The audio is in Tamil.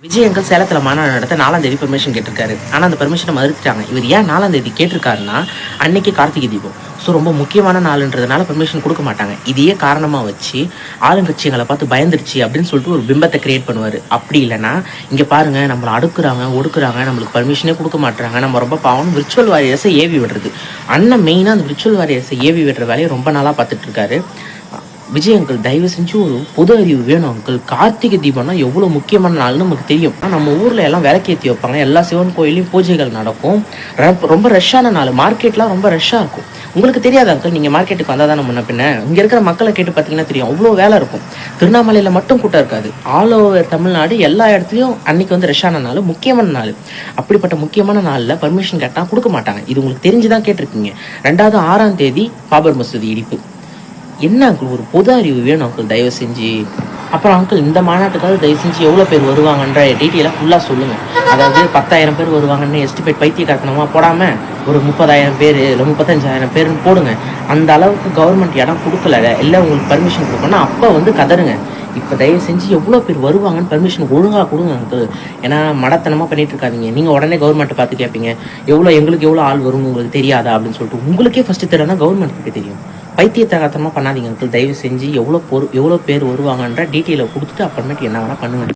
விஜய் அங்கிள் சேலத்தில் மாநாடு நடத்த 4ஆம் தேதி பெர்மிஷன் கேட்டிருக்காரு. ஆனால் அந்த பெர்மிஷனை மறுத்துட்டாங்க. இவர் ஏன் 4ஆம் தேதி கேட்டிருக்காருன்னா, அன்னைக்கு கார்த்திகை தீபம். ஸோ ரொம்ப முக்கியமான நாளுன்றதுனால பெர்மிஷன் கொடுக்க மாட்டாங்க. இதையே காரணமாக வச்சு ஆளுங்கட்சிகளை பார்த்து பயந்துருச்சு அப்படின்னு சொல்லிட்டு ஒரு பிம்பத்தை கிரியேட் பண்ணுவார். அப்படி இல்லைன்னா இங்கே பாருங்கள், நம்மளை அடுக்குறாங்க ஒடுக்குறாங்க, நம்மளுக்கு பர்மிஷனே கொடுக்க மாட்டாங்க, நம்ம ரொம்ப பாவம் விர்ச்சுவல் வாரியர்ஸை ஏவி விடுறது. அண்ணன் மெயினாக அந்த விர்ச்சுவல் வாரியர்ஸை ஏவி விடுற வேலையை ரொம்ப நாளாக பார்த்துட்டு இருக்காரு. விஜய் அங்கிள், தயவு செஞ்சு ஒரு பொது அறிவு வேணும் அங்கிள். கார்த்திகை தீபம்னா எவ்வளோ முக்கியமான நாள்னு நமக்கு தெரியும். நம்ம ஊரில் எல்லாம் விளக்கேற்றி வைப்பாங்க, எல்லா சிவன் கோயிலையும் பூஜைகள் நடக்கும். ரொம்ப ரஷ்ஷான நாள், மார்க்கெட்லாம் ரொம்ப ரஷ்ஷாக இருக்கும். உங்களுக்கு தெரியாது அங்கிள், நீங்கள் மார்க்கெட்டுக்கு வந்தால் தானே முன்ன பின்ன. இங்கே இருக்கிற மக்களை கேட்டு பார்த்தீங்கன்னா தெரியும், அவ்வளோ வேலை இருக்கும். திருவண்ணாமலையில் மட்டும் கூட்டம் இருக்காது, ஆல் ஓவர் தமிழ்நாடு எல்லா இடத்துலையும் அன்றைக்கி வந்து ரஷ்ஷான நாள், முக்கியமான நாள். அப்படிப்பட்ட முக்கியமான நாளில் பர்மிஷன் கேட்டால் கொடுக்க மாட்டாங்க. இது உங்களுக்கு தெரிஞ்சு தான் கேட்டிருக்கீங்க. 2வது 6ஆம் தேதி பாபர் மசூதி இடிப்பு. என்ன அங்கிள், ஒரு பொது அறிவு வேணும் அங்கிள், தயவு செஞ்சு. அப்புறம் அங்கிள், இந்த மாநாட்டுக்காக தயவு செஞ்சு எவ்வளோ பேர் வருவாங்கன்ற டீட்டெயிலாக ஃபுல்லாக சொல்லுங்கள். அதாவது 10,000 பேர் வருவாங்கன்னு எஸ்டிமேட் பைத்தியக்காரத்தனமாக போடாமல் ஒரு 30,000 பேர் இல்லை 35,000 பேர்னு போடுங்க. அந்த அளவுக்கு கவர்மெண்ட் இடம் கொடுக்கல, இல்லை உங்களுக்கு பர்மிஷன் கொடுக்கணும்னா அப்போ வந்து கதறுங்க. இப்போ தயவு செஞ்சு எவ்வளோ பேர் வருவாங்கன்னு பர்மிஷன் ஒழுங்காக கொடுங்க அங்கிள். ஏன்னா மடத்தனமாக பண்ணிட்டு இருக்காதீங்க. நீங்கள் உடனே கவர்மெண்ட்டை பார்த்து கேட்பீங்க, எங்களுக்கு எவ்வளோ ஆள் வரும் உங்களுக்கு தெரியாதா அப்படின்னு சொல்லிட்டு. உங்களுக்கே ஃபஸ்ட்டு தெரியலன்னா கவர்மெண்ட்டுக்கு தெரியும். பைத்தியத்தகத்தனமாக பண்ணாதீங்க அங்கிள், தயவு செஞ்சு எவ்வளோ பேர் வருவாங்கன்ற டீட்டெயிலை கொடுத்துட்டு அப்புறமேட்டு என்ன வேணால் பண்ணுவேன்.